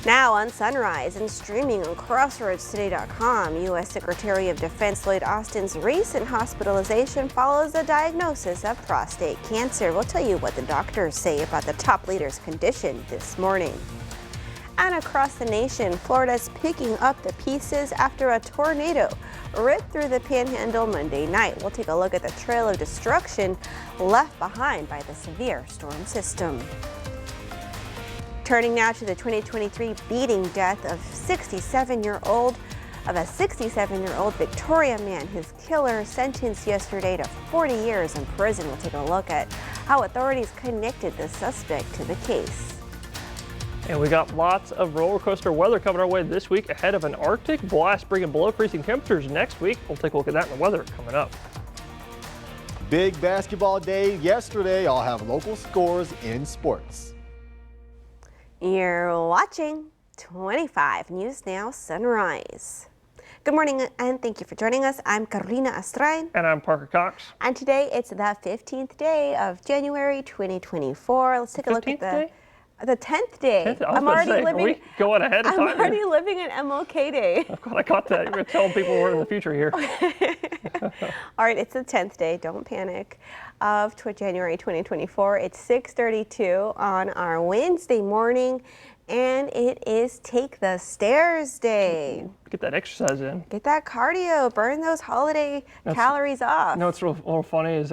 Now on Sunrise and streaming on CrossroadsToday.com, U.S. Secretary of Defense Lloyd Austin's recent hospitalization follows a diagnosis of prostate cancer. We'll tell you what the doctors say about the top leader's condition this morning. And across the nation, Florida's picking up the pieces after a tornado ripped through the Panhandle Monday night. We'll take a look at the trail of destruction left behind by the severe storm system. Turning now to the 2023 beating death of a 67-year-old Victoria man. His killer sentenced yesterday to 40 years in prison. We'll take a look at how authorities connected the suspect to the case. And we got lots of roller coaster weather coming our way this week ahead of an Arctic blast bringing below freezing temperatures next week. We'll take a look at that in the weather coming up. Big basketball day yesterday. I'll have local scores in sports. You're watching 25 News Now Sunrise. Good morning and thank you for joining us. I'm Carolina Astray. And I'm Parker Cox. And today it's the 15th day of January 2024. Let's take a look at the 10th day. I'm already living. Are we going ahead of time? I'm already living an MLK day. I'm glad I caught that. You're going to tell people we're in the future here. All right, it's the 10th day. Don't panic. Of January 2024. It's 6:32 on our Wednesday morning, and it is Take the Stairs Day. Get that exercise in. Get that cardio. Burn those holiday calories off. You know what's real funny is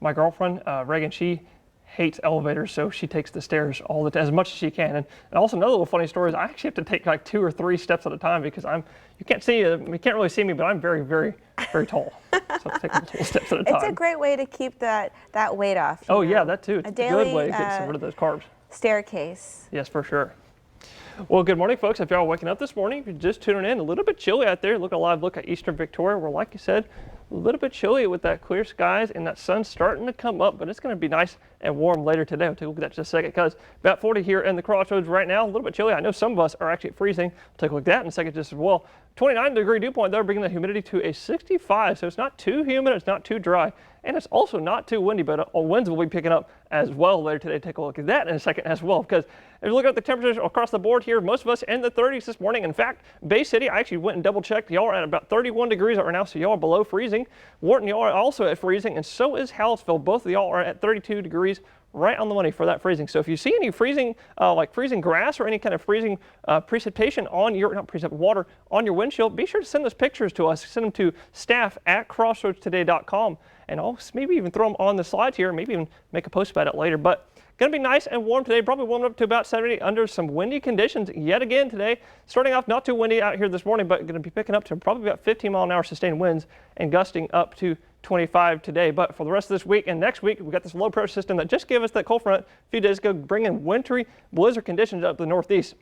my girlfriend, Reagan, she hates elevators, so she takes the stairs all the time, as much as she can. And also another little funny story is I actually have to take like 2 or 3 steps at a time because you can't really see me, but I'm very, very, very tall. So I have to take little steps at a time. It's a great way to keep that weight off. Oh yeah, that too. It's a daily, good way to get rid of those carbs. Staircase. Yes, for sure. Well, good morning, folks. If y'all are waking up this morning, if you're just tuning in, a little bit chilly out there. Look at a live look at eastern Victoria, where, like you said, a little bit chilly with that clear skies and that sun starting to come up, but it's going to be nice and warm later today. We'll take a look at that in just a second because about 40 here in the Crossroads right now, a little bit chilly. I know some of us are actually at freezing. We'll take a look at that in a second just as well. 29-degree dew point there, bringing the humidity to a 65, so it's not too humid, it's not too dry, and it's also not too windy, but winds will be picking up as well later today. Take a look at that in a second as well, because if you look at the temperatures across the board here, most of us in the 30s this morning. In fact, Bay City, I actually went and double checked. Y'all are at about 31 degrees right now, so y'all are below freezing. Wharton, y'all are also at freezing, and so is Hallettsville. Both of y'all are at 32 degrees, right on the money for that freezing. So if you see any freezing, like freezing grass or any kind of freezing precipitation on your, water on your windshield, be sure to send those pictures to us. Send them to staff@crossroadstoday.com, and I'll maybe even throw them on the slides here, maybe even make a post about it later. But going to be nice and warm today, probably warming up to about 70 under some windy conditions yet again today. Starting off not too windy out here this morning, but going to be picking up to probably about 15-mile-an-hour sustained winds and gusting up to 25 today. But for the rest of this week and next week, we've got this low pressure system that just gave us that cold front a few days ago, bringing wintry blizzard conditions up to the northeast.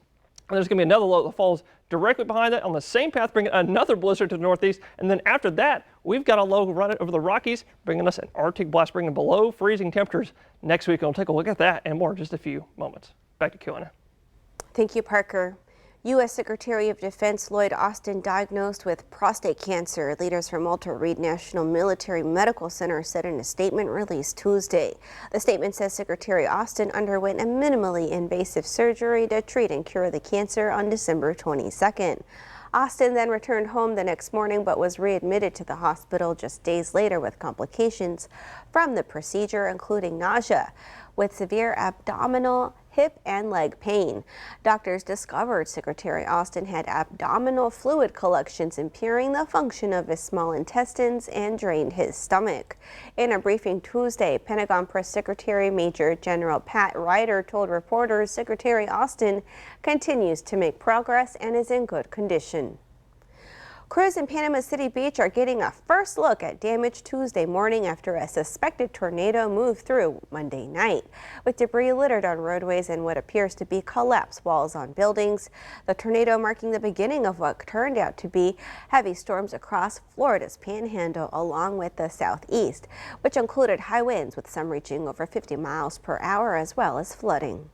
And there's going to be another low that falls directly behind that on the same path, bringing another blizzard to the northeast. And then after that, we've got a low running over the Rockies, bringing us an Arctic blast, bringing below freezing temperatures next week. And we'll take a look at that and more in just a few moments. Back to Kiwana. Thank you, Parker. U.S. Secretary of Defense Lloyd Austin diagnosed with prostate cancer. Leaders from Walter Reed National Military Medical Center said in a statement released Tuesday. The statement says Secretary Austin underwent a minimally invasive surgery to treat and cure the cancer on December 22nd. Austin then returned home the next morning but was readmitted to the hospital just days later with complications from the procedure, including nausea, with severe abdominal, hip, and leg pain. Doctors discovered Secretary Austin had abdominal fluid collections impairing the function of his small intestines and drained his stomach. In a briefing Tuesday, Pentagon Press Secretary Major General Pat Ryder told reporters Secretary Austin continues to make progress and is in good condition. Crews in Panama City Beach are getting a first look at damage Tuesday morning after a suspected tornado moved through Monday night. With debris littered on roadways and what appears to be collapsed walls on buildings, the tornado marking the beginning of what turned out to be heavy storms across Florida's Panhandle along with the southeast, which included high winds with some reaching over 50 miles per hour as well as flooding.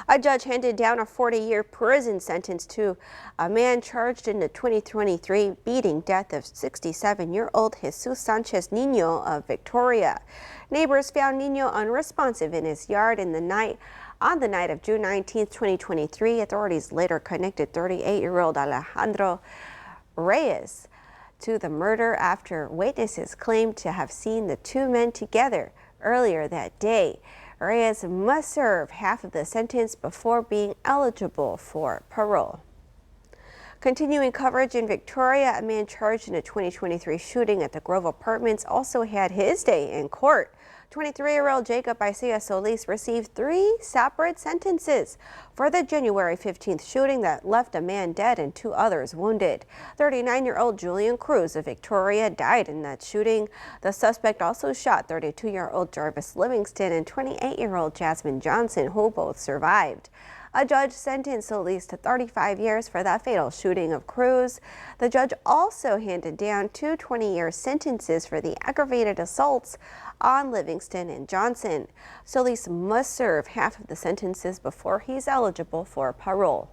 A judge handed down a 40-year prison sentence to a man charged in the 2023 beating death of 67-year-old Jesus Sanchez Nino of Victoria. Neighbors found Nino unresponsive in his yard in the night On the night of June 19, 2023, authorities later connected 38-year-old Alejandro Reyes to the murder after witnesses claimed to have seen the two men together earlier that day. Reyes must serve half of the sentence before being eligible for parole. Continuing coverage in Victoria, a man charged in a 2023 shooting at the Grove Apartments also had his day in court. 23-year-old Jacob Isaiah Solis received 3 separate sentences for the January 15th shooting that left a man dead and 2 others wounded. 39-year-old Julian Cruz of Victoria died in that shooting. The suspect also shot 32-year-old Jarvis Livingston and 28-year-old Jasmine Johnson, who both survived. A judge sentenced Solis to 35 years for that fatal shooting of Cruz. The judge also handed down 2 20-year sentences for the aggravated assaults on Livingston and Johnson. Solis must serve half of the sentences before he's eligible for parole.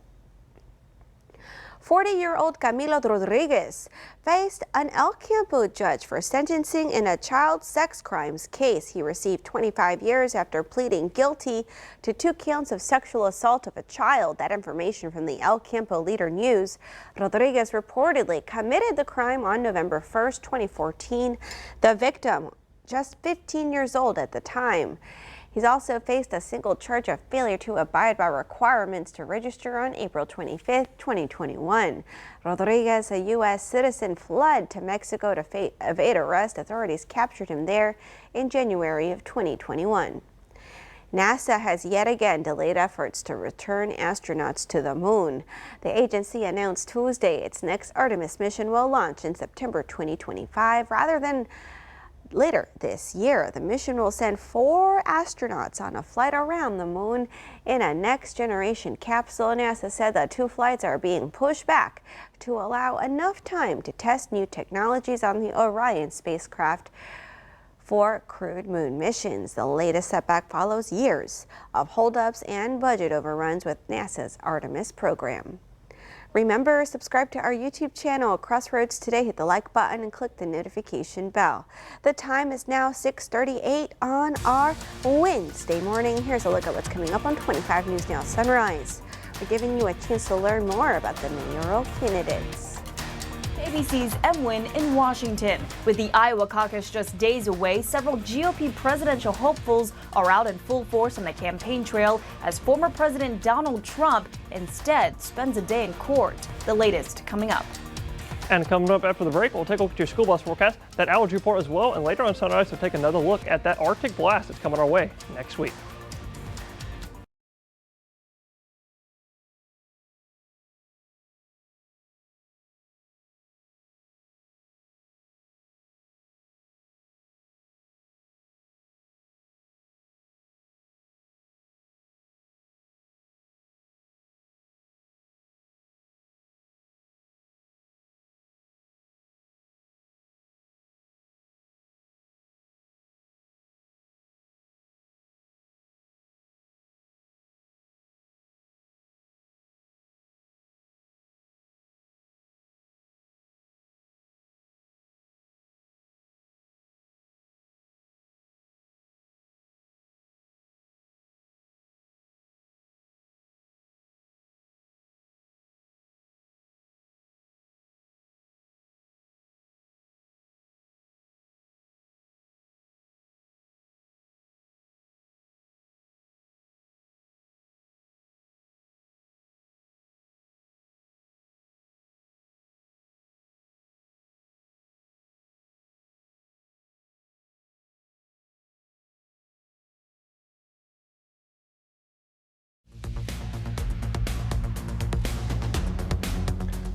40-year-old Camilo Rodriguez faced an El Campo judge for sentencing in a child sex crimes case. He received 25 years after pleading guilty to 2 counts of sexual assault of a child. That information from the El Campo Leader News. Rodriguez reportedly committed the crime on November 1st, 2014. The victim, just 15 years old at the time. He's also faced a single charge of failure to abide by requirements to register on April 25, 2021. Rodriguez, a U.S. citizen, fled to Mexico to evade arrest. Authorities captured him there in January of 2021. NASA has yet again delayed efforts to return astronauts to the moon. The agency announced Tuesday its next Artemis mission will launch in September 2025 rather than later this year. The mission will send 4 astronauts on a flight around the moon in a next-generation capsule. NASA said the 2 flights are being pushed back to allow enough time to test new technologies on the Orion spacecraft for crewed moon missions. The latest setback follows years of holdups and budget overruns with NASA's Artemis program. Remember, subscribe to our YouTube channel, Crossroads Today. Hit the like button and click the notification bell. The time is now 6:38 on our Wednesday morning. Here's a look at what's coming up on 25 News Now Sunrise. We're giving you a chance to learn more about the mayoral candidates. ABC's Win in Washington. With the Iowa caucus just days away, several GOP presidential hopefuls are out in full force on the campaign trail as former President Donald Trump instead spends a day in court. The latest coming up. And coming up after the break, we'll take a look at your school bus forecast, that allergy report as well, and later on Sunrise, we'll take another look at that Arctic blast that's coming our way next week.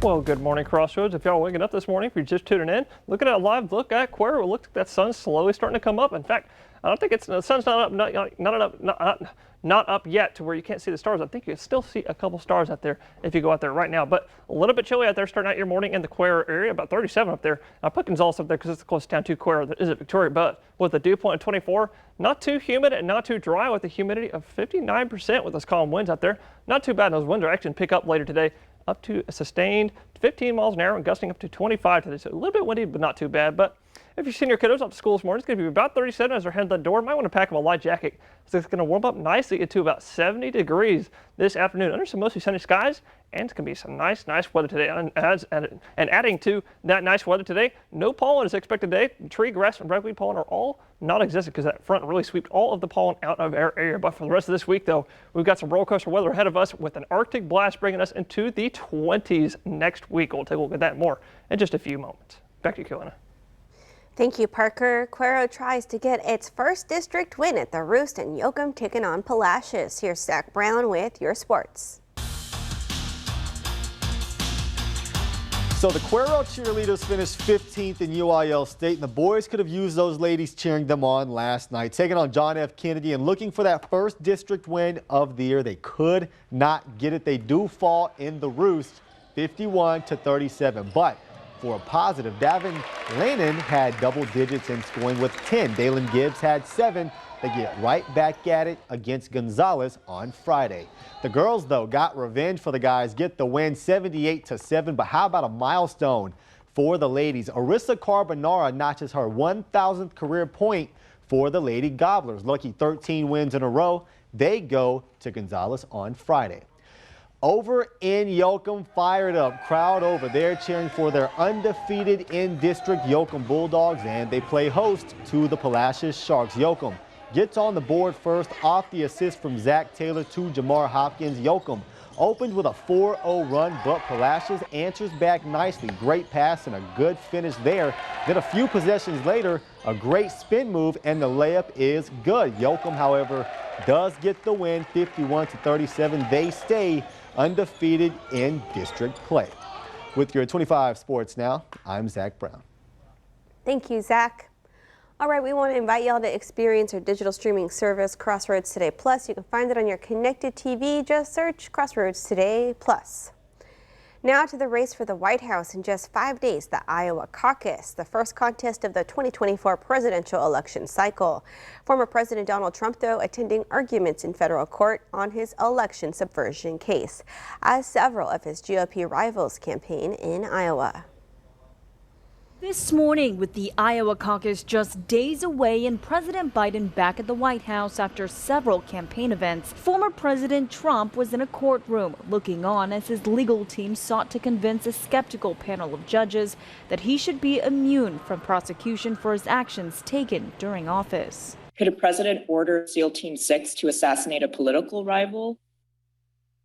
Well, good morning, Crossroads. If y'all are waking up this morning, if you're just tuning in, looking at a live look at Cuero, it looks like that sun's slowly starting to come up. In fact, I don't think the sun's not up yet to where you can't see the stars. I think you can still see a couple stars out there if you go out there right now. But a little bit chilly out there starting out your morning in the Cuero area, about 37 up there. I put Gonzales up there because it's the closest town to Cuero that is at Victoria. But with a dew point of 24, not too humid and not too dry with a humidity of 59% with those calm winds out there. Not too bad. Those winds are actually pick up later today, up to a sustained 15 miles an hour and gusting up to 25 today. So a little bit windy, but not too bad. But If you're sending your kiddos off to school this morning, it's going to be about 37 as they're heading to the door. Might want to pack them a light jacket. So it's going to warm up nicely into about 70 degrees this afternoon under some mostly sunny skies. And it's going to be some nice weather today. And adding to that nice weather today, no pollen is expected today. Tree, grass, and ragweed pollen are all non-existent because that front really swept all of the pollen out of our area. But for the rest of this week, though, we've got some roller coaster weather ahead of us with an Arctic blast bringing us into the 20s next week. We'll take a look at that more in just a few moments. Back to you, Kelowna. Thank you, Parker. Cuero tries to get its first district win at the Roost, and Yoakum taking on Palacios. Here's Zach Brown with your sports. So the Cuero cheerleaders finished 15th in UIL State, and the boys could have used those ladies cheering them on last night, taking on John F. Kennedy and looking for that first district win of the year. They could not get it. They do fall in the Roost, 51-37. But for a positive, Davin Lannon had double digits in scoring with 10. Dalen Gibbs had 7. They get right back at it against Gonzales on Friday. The girls, though, got revenge for the guys, get the win 78-7. But how about a milestone for the ladies? Arissa Carbonara notches her 1,000th career point for the Lady Gobblers. Lucky 13 wins in a row. They go to Gonzales on Friday. Over in Yoakum, fired up crowd over there cheering for their undefeated in-district Yoakum Bulldogs, and they play host to the Palacios Sharks. Yoakum gets on the board first off the assist from Zach Taylor to Jamar Hopkins. Yoakum opened with a 4-0 run, but Palacios answers back nicely. Great pass and a good finish there. Then a few possessions later, a great spin move, and the layup is good. Yoakum, however, does get the win, 51-37. They stay undefeated in district play. With your 25 Sports Now, I'm Zach Brown. Thank you, Zach. All right, we want to invite y'all to experience our digital streaming service, Crossroads Today Plus. You can find it on your connected TV. Just search Crossroads Today Plus. Now to the race for the White House. In just 5 days, the Iowa caucus, the first contest of the 2024 presidential election cycle. Former President Donald Trump, though, attending arguments in federal court on his election subversion case, as several of his GOP rivals campaign in Iowa. This morning, with the Iowa caucus just days away and President Biden back at the White House after several campaign events, former President Trump was in a courtroom looking on as his legal team sought to convince a skeptical panel of judges that he should be immune from prosecution for his actions taken during office. Could a president order SEAL Team 6 to assassinate a political rival?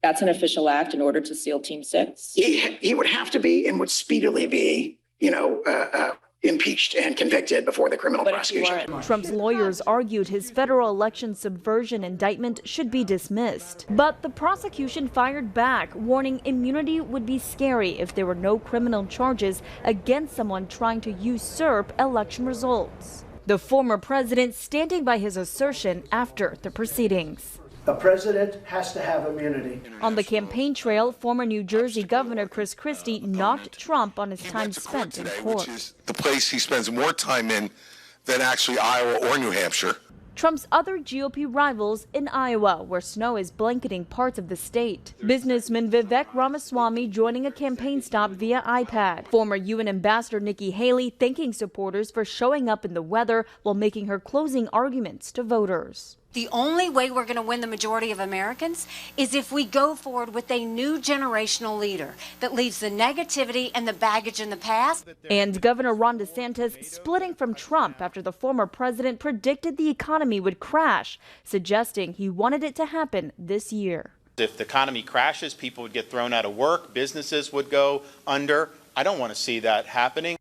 That's an official act in order to SEAL Team 6? He would have to be and would speedily be impeached and convicted before the criminal prosecution. Trump's lawyers argued his federal election subversion indictment should be dismissed. But the prosecution fired back, warning immunity would be scary if there were no criminal charges against someone trying to usurp election results. The former president standing by his assertion after the proceedings. A president has to have immunity. On the campaign trail, former New Jersey Governor Chris Christie knocked Trump on his time spent in court. Which is the place he spends more time in than actually Iowa or New Hampshire. Trump's other GOP rivals in Iowa, where snow is blanketing parts of the state. Businessman Vivek Ramaswamy joining a campaign stop via iPad. Former UN Ambassador Nikki Haley thanking supporters for showing up in the weather while making her closing arguments to voters. The only way we're going to win the majority of Americans is if we go forward with a new generational leader that leaves the negativity and the baggage in the past. And Governor Ron DeSantis splitting from Trump after the former president predicted the economy would crash, suggesting he wanted it to happen this year. If the economy crashes, people would get thrown out of work, businesses would go under. I don't want to see that happening.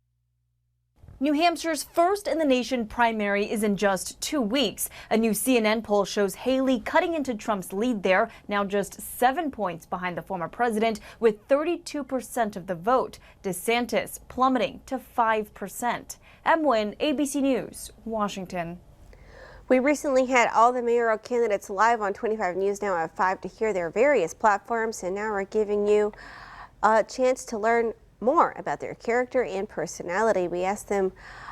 New Hampshire's first in the nation primary is in just 2 weeks. A new CNN poll shows Haley cutting into Trump's lead there, now just 7 points behind the former president with 32% of the vote. DeSantis plummeting to 5%. Em Nguyen, ABC News, Washington. We recently had all the mayoral candidates live on 25 News Now at 5 to hear their various platforms, and now we're giving you a chance to learn more about their character and personality. We asked them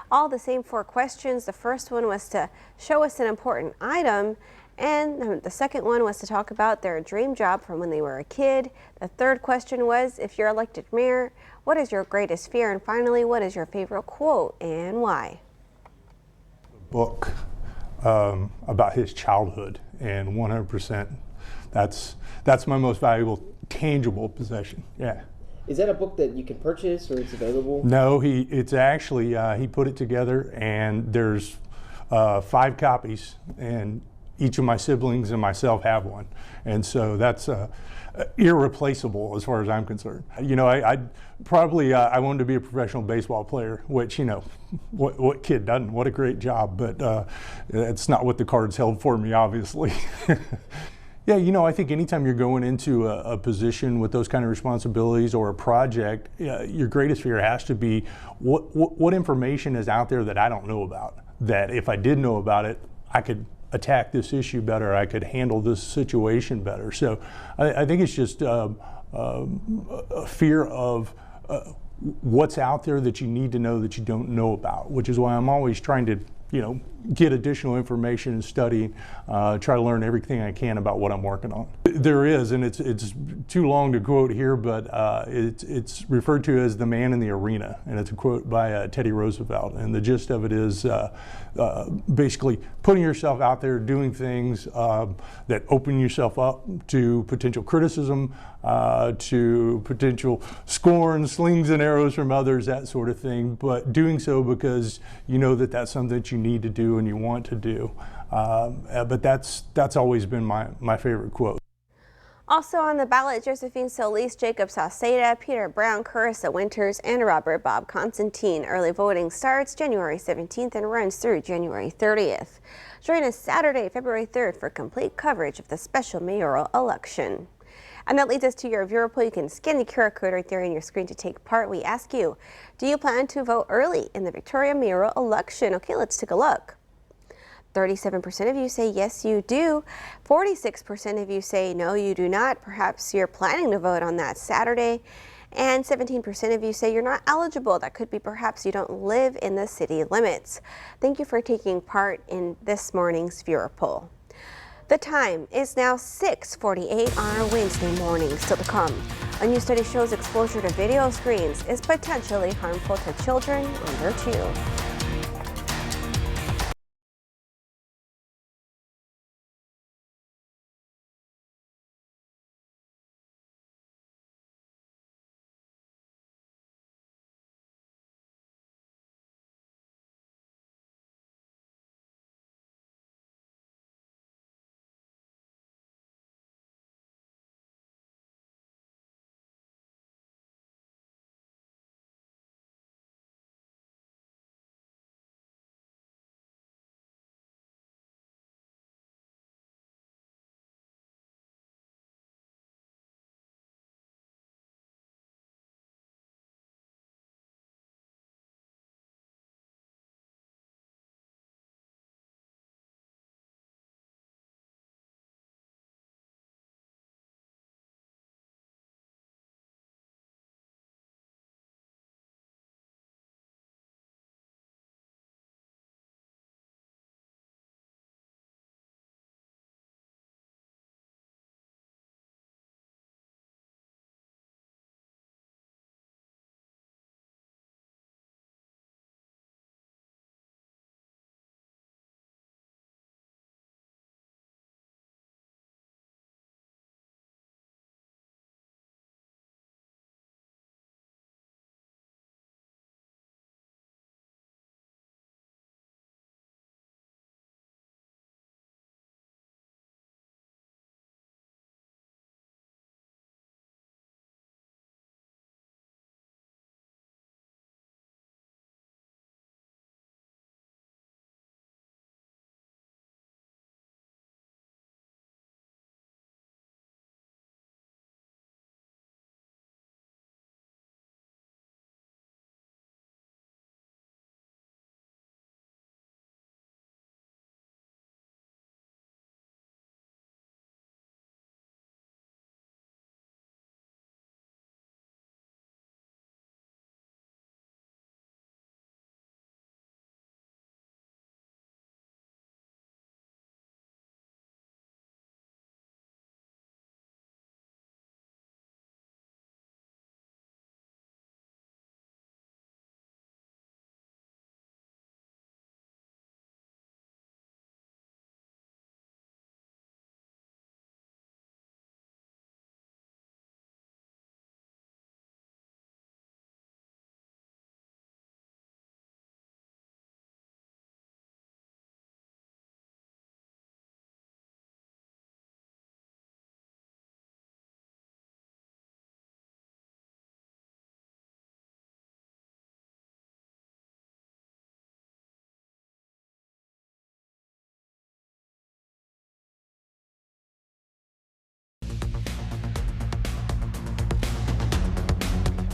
all the same 4 questions. The first one was to show us an important item, and the second one was to talk about their dream job from when they were a kid. The third question was, if you're elected mayor, what is your greatest fear? And finally, what is your favorite quote and why? book about his childhood, and 100%, that's my most valuable tangible possession. Yeah. Is that a book that you can purchase, or it's available? No, it's actually he put it together, and there's 5 copies, and each of my siblings and myself have one, and so that's irreplaceable as far as I'm concerned. You know, I wanted to be a professional baseball player, which, you know, what kid doesn't? What a great job, but it's not what the cards held for me, obviously. Yeah, you know, I think anytime you're going into a position with those kind of responsibilities or a project, your greatest fear has to be what information is out there that I don't know about, that if I did know about it, I could attack this issue better, I could handle this situation better. So I think it's just a fear of what's out there that you need to know that you don't know about, which is why I'm always trying to, you know, get additional information and study, try to learn everything I can about what I'm working on. There is, and it's too long to quote here, but it's referred to as the man in the arena, and it's a quote by Teddy Roosevelt, and the gist of it is basically putting yourself out there, doing things that open yourself up to potential criticism, to potential scorn, slings and arrows from others, that sort of thing, but doing so because you know that that's something that you need to do and you want to do. But that's always been my favorite quote. Also on the ballot, Josephine Solis, Jacob Sauceda, Peter Brown, Carissa Winters, and Robert Bob Constantine. Early voting starts January 17th and runs through January 30th. Join us Saturday, February 3rd for complete coverage of the special mayoral election. And that leads us to your viewer poll. You can scan the QR code right there on your screen to take part. We ask you, do you plan to vote early in the Victoria mayoral election? Okay, let's take a look. 37% of you say yes, you do. 46% of you say no, you do not. Perhaps you're planning to vote on that Saturday. And 17% of you say you're not eligible. That could be perhaps you don't live in the city limits. Thank you for taking part in this morning's viewer poll. The time is now 6:48 on our Wednesday morning. Still to come, a new study shows exposure to video screens is potentially harmful to children under 2.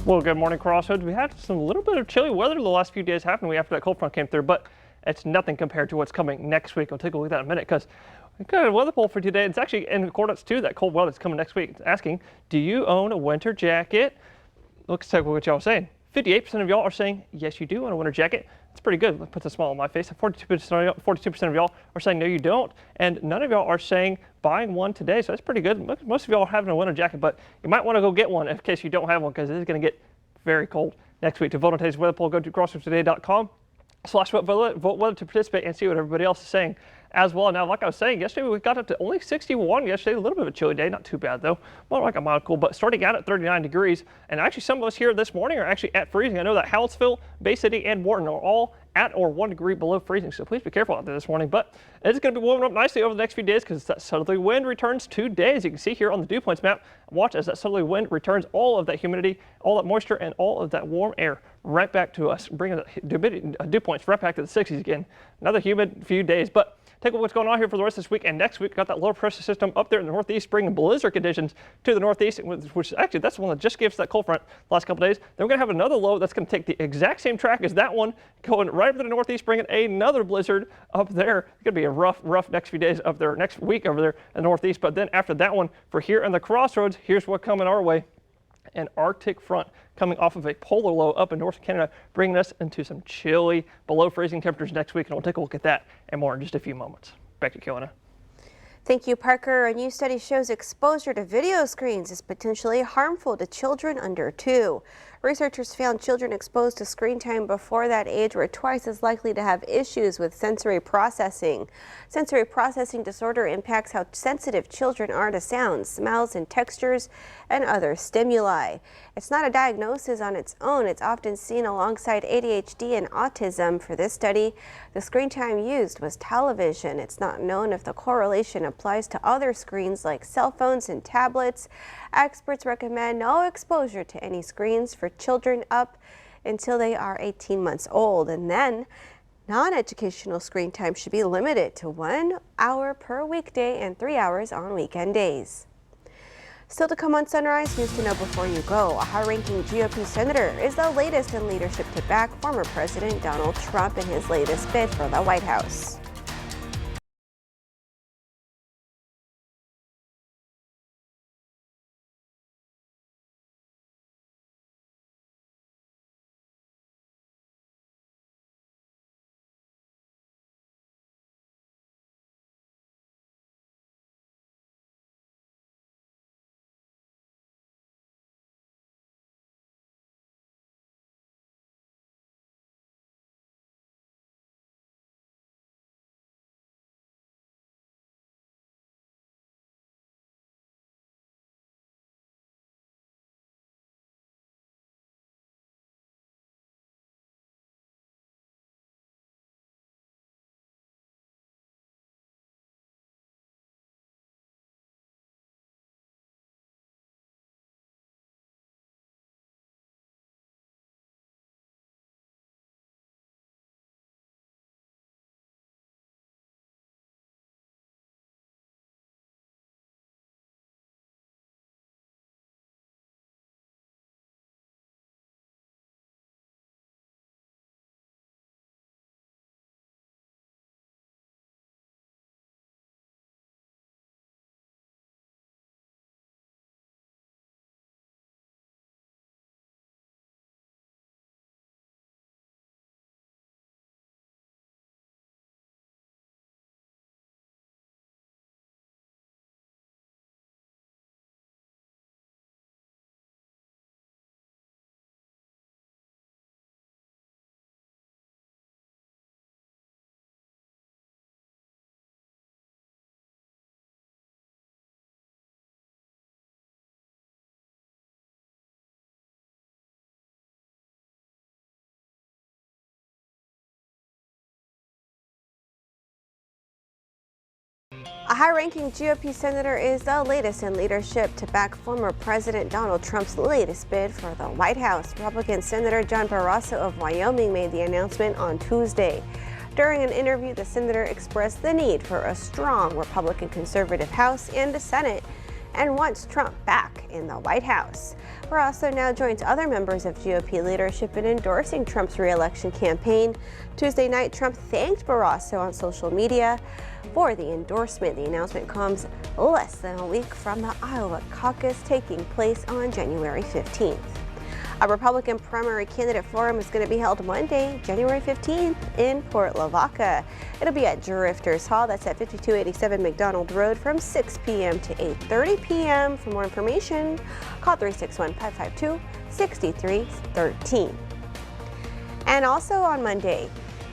Well, good morning, Crossroads. We had some little bit of chilly weather the last few days happened after that cold front came through, but it's nothing compared to what's coming next week. I'll take a look at that in a minute because we've got a weather poll for today. It's actually in accordance to that cold weather that's coming next week. It's asking, do you own a winter jacket? Let's take a look at what y'all are saying. 58% of y'all are saying, yes, you do own a winter jacket. That's pretty good. That puts a smile on my face. 42% of y'all are saying, no, you don't. And none of y'all are saying buying one today. So that's pretty good. Most of y'all are having a winter jacket, but you might want to go get one in case you don't have one because it is going to get very cold next week. To vote on today's weather poll, go to crossroadstoday.com/vote weather to participate and see what everybody else is saying as well. Now, like I was saying, yesterday we got up to only 61 yesterday. A little bit of a chilly day, not too bad though. More like a mild cool, but starting out at 39 degrees. And actually some of us here this morning are actually at freezing. I know that Hallettsville, Bay City, and Morton are all at or 1 degree below freezing. So please be careful out there this morning. But it's going to be warming up nicely over the next few days because that southerly wind returns today. As you can see here on the dew points map, watch as that southerly wind returns all of that humidity, all that moisture, and all of that warm air right back to us, bringing the dew points right back to the 60s again. Another humid few days, but take a look at what's going on here for the rest of this week and next week. Got that lower pressure system up there in the northeast, bringing blizzard conditions to the northeast, which actually that's the one that just gave us that cold front the last couple days. Then we're going to have another low that's going to take the exact same track as that one, going right up to the northeast, bringing another blizzard up there. It's going to be a rough next few days up there, next week over there in the northeast. But then after that one, for here in the Crossroads, here's what's coming our way. An Arctic front coming off of a polar low up in North Canada, bringing us into some chilly, below freezing temperatures next week. And we'll take a look at that and more in just a few moments. Back to Kiana. Thank you, Parker. A new study shows exposure to video screens is potentially harmful to children under 2. Researchers found children exposed to screen time before that age were twice as likely to have issues with sensory processing. Sensory processing disorder impacts how sensitive children are to sounds, smells, and textures, and other stimuli. It's not a diagnosis on its own. It's often seen alongside ADHD and autism. For this study, the screen time used was television. It's not known if the correlation applies to other screens like cell phones and tablets. Experts recommend no exposure to any screens for children up until they are 18 months old, and then non-educational screen time should be limited to 1 hour per weekday and 3 hours on weekend days. Still to come on Sunrise, news to know before you go. A high-ranking GOP senator is the latest in leadership to back former President Donald Trump in his latest bid for the White House. A high-ranking GOP senator is the latest in leadership to back former President Donald Trump's latest bid for the White House. Republican Senator John Barrasso of Wyoming made the announcement on Tuesday. During an interview, the senator expressed the need for a strong Republican conservative House and the Senate and wants Trump back in the White House. Barrasso now joins other members of GOP leadership in endorsing Trump's re-election campaign. Tuesday night, Trump thanked Barrasso on social media for the endorsement. The announcement comes less than a week from the Iowa caucus taking place on January 15th. A Republican primary candidate forum is going to be held Monday, January 15th in Port Lavaca. It'll be at Drifters Hall. That's at 5287 McDonald Road from 6 p.m. to 8:30 p.m. For more information, call 361-552-6313. And also on Monday,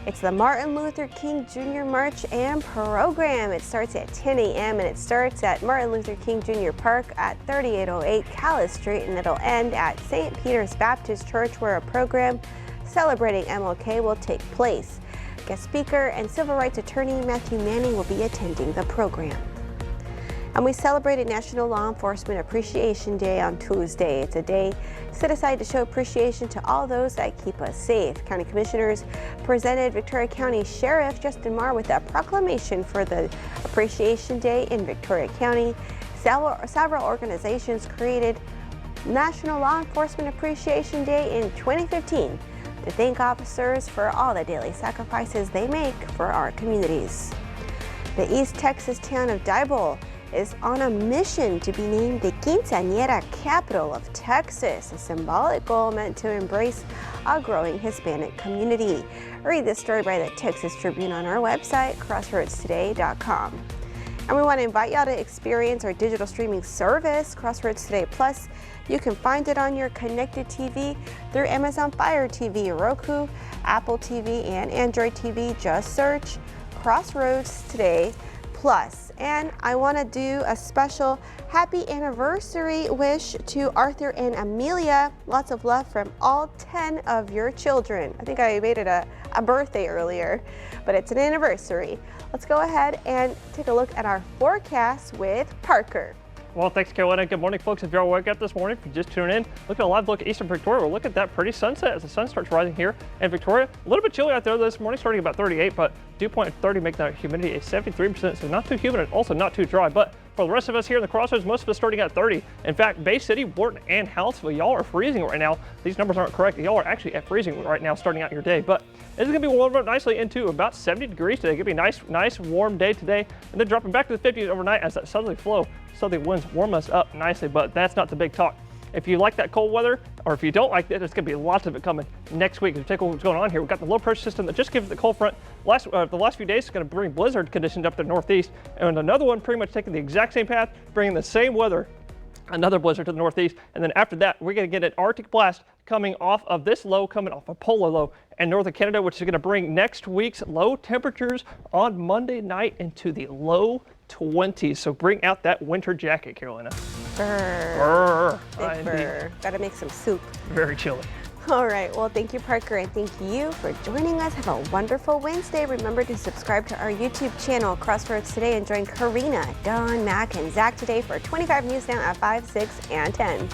it's the Martin Luther King Jr. March and Program. It starts at 10 a.m. and it starts at Martin Luther King Jr. Park at 3808 Callis Street, and it'll end at St. Peter's Baptist Church, where a program celebrating MLK will take place. Guest speaker and civil rights attorney Matthew Manning will be attending the program. And we celebrated National Law Enforcement Appreciation Day on Tuesday. It's a day set aside to show appreciation to all those that keep us safe. County commissioners presented Victoria County Sheriff Justin Marr with a proclamation for the Appreciation Day in Victoria County. Several organizations created National Law Enforcement Appreciation Day in 2015 to thank officers for all the daily sacrifices they make for our communities. The East Texas town of Diboll is on a mission to be named the Quinceañera capital of Texas, a symbolic goal meant to embrace a growing Hispanic community. Read this story by the Texas Tribune on our website, crossroadstoday.com. And we want to invite y'all to experience our digital streaming service, Crossroads Today Plus. You can find it on your connected TV through Amazon Fire TV, Roku, Apple TV, and Android TV. Just search Crossroads Today Plus. And I want to do a special happy anniversary wish to Arthur and Amelia. Lots of love from all 10 of your children. I think I made it a birthday earlier, but it's an anniversary. Let's go ahead and take a look at our forecast with Parker. Well, thanks, Carolina. Good morning, folks. If you're woke up this morning, if you just tuning in, look at a live look at Eastern Victoria. We'll look at that pretty sunset as the sun starts rising here in Victoria. A little bit chilly out there this morning, starting about 38, but dew point at 30, making that humidity a 73%, so not too humid and also not too dry. But for the rest of us here in the Crossroads, most of us starting at 30. In fact, Bay City, Wharton, and Hallettsville, y'all are freezing right now. These numbers aren't correct. Y'all are actually at freezing right now starting out your day. But it's going to be warmed up nicely into about 70 degrees today. It's going to be a nice warm day today, and then dropping back to the 50s overnight as that southerly winds warm us up nicely, but that's not the big talk. If you like that cold weather, or if you don't like it, there's going to be lots of it coming next week. If you take a look at what's going on here, we've got the low pressure system that just gives the cold front. The last few days is going to bring blizzard conditions up the northeast, and another one pretty much taking the exact same path, bringing the same weather, another blizzard to the northeast, and then after that, we're going to get an Arctic blast coming off of this low, coming off a polar low in northern Canada, which is going to bring next week's low temperatures on Monday night into the low 20s. So bring out that winter jacket, Carolina. Brr. Big brr. Gotta make some soup. Very chilly. All right, well, thank you, Parker, and thank you for joining us. Have a wonderful Wednesday. Remember to subscribe to our YouTube channel, Crossroads Today, and join Karina, Don, Mac, and Zach today for 25 News Now at 5, 6, and 10.